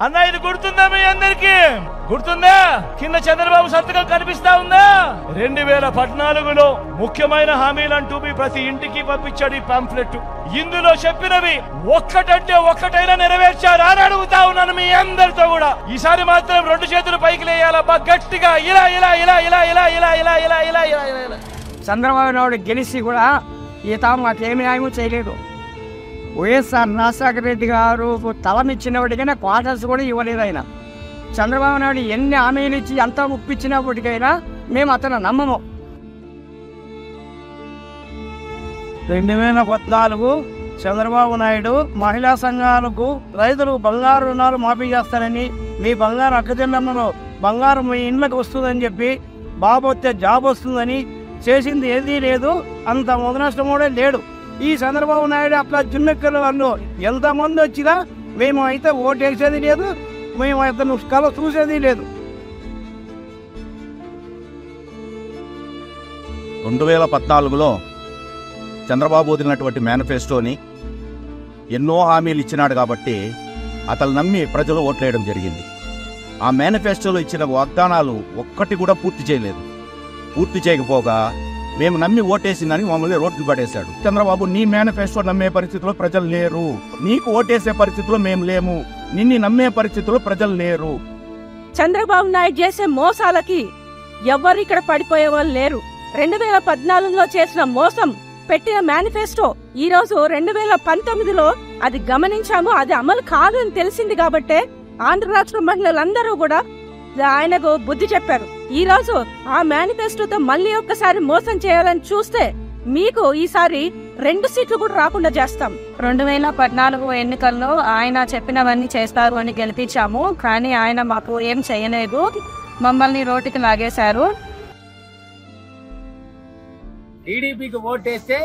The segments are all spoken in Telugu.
అన్న ఇది గుర్తుందా మీ అందరికి? గుర్తుందా? కింద చంద్రబాబు సంతకం కనిపిస్తా ఉందా? 2014లో ముఖ్యమైన హామీలంటూ మీ ప్రతి ఇంటికి పంపించాడు ఈ పాంఫ్లెట్. ఇందులో చెప్పినవి ఒక్కటంటే ఒక్కటైనా నెరవేర్చారా అని అడుగుతా ఉన్నాను మీ అందరితో కూడా. ఈసారి మాత్రం 2 చేతులు పైకి లేయాలబ్బా గట్టిగా. ఇలా ఇలా ఇలా ఇలా ఇలా ఇలా ఇలా ఇలా ఇలా ఇలా ఇలా. చంద్రబాబు నాయుడు గెలిచి కూడా ఈత మాకేమి న్యాయం చేయలేదు. వైఎస్ఆర్ రాజశేఖర రెడ్డి గారు తలమిచ్చినప్పటికైనా క్వార్టర్స్ కూడా ఇవ్వలేదు ఆయన. చంద్రబాబు నాయుడు ఎన్ని హామీలు ఇచ్చి ఎంత ఒప్పించినప్పటికైనా మేము అతను నమ్మము. 2014 చంద్రబాబు నాయుడు మహిళా సంఘాలకు రైతులకు బంగారు రుణాలు మాఫీ చేస్తారని, మీ బంగారు అక్కజెల్లమ్మలో బంగారం మీ ఇండ్లకు వస్తుందని చెప్పి, బాబు వస్తే జాబ్ వస్తుందని చేసింది ఏదీ లేదు. అంత మొదనష్టం కూడా లేడు. ఈ చంద్రబాబు నాయుడు అట్లా జున్నెక్కల వాళ్ళు ఎంతమంది వచ్చినా మేము అయితే ఓటేసేది లేదు, మేము అతను కళ చూసేది లేదు. 2014లో చంద్రబాబు వదిలినటువంటి మేనిఫెస్టోని ఎన్నో హామీలు ఇచ్చినాడు కాబట్టి అతను నమ్మి ప్రజలు ఓట్లేయడం జరిగింది. ఆ మేనిఫెస్టోలో ఇచ్చిన వాగ్దానాలు ఒక్కటి కూడా పూర్తి చేయలేదు. పూర్తి చేయకపోగా మేము నమ్మి ఓటేసిందని మమ్మల్ని రోడ్లు పడేశాడు. చంద్రబాబు నీ మేనిఫెస్టో నమ్మే పరిస్థితిలో ప్రజలు లేరు, నీకు ఓటేసే పరిస్థితిలో మేము లేము, నిన్ను నమ్మే పరిస్థితిలో ప్రజలు లేరు. చంద్రబాబు నాయుడు చేసే మోసాలకి ఎవ్వరు ఇక్కడ పడిపోయే వాళ్ళు లేరు. 2014లో చేసిన మోసం పెట్టిన మేనిఫెస్టో ఈ రోజు 2019లో అది గమనించాము, అది అమలు కాదు అని తెలిసింది కాబట్టే ఆంధ్ర రాష్ట్ర మహిళలందరూ కూడా ఆయనకు బుద్ధి చెప్పారు. ఈ రోజు ఆ మేనిఫెస్టోతో మళ్ళీ ఒక్కసారి మోసం చేయాలని చూస్తే మీకు ఈసారి 2 సీట్లు కూడా రాకుండా చేస్తాం. 2014 ఎన్నికల్లో ఆయన చెప్పినవన్నీ చేస్తారు అని గెలిపించాము, కానీ ఆయన మాకు ఏం చేయలేదు, మమ్మల్ని రోడ్డుకి లాగేశారు. టీడీపీకి ఓటేస్తే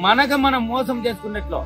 మనకు మనం మోసం చేసుకున్నట్లు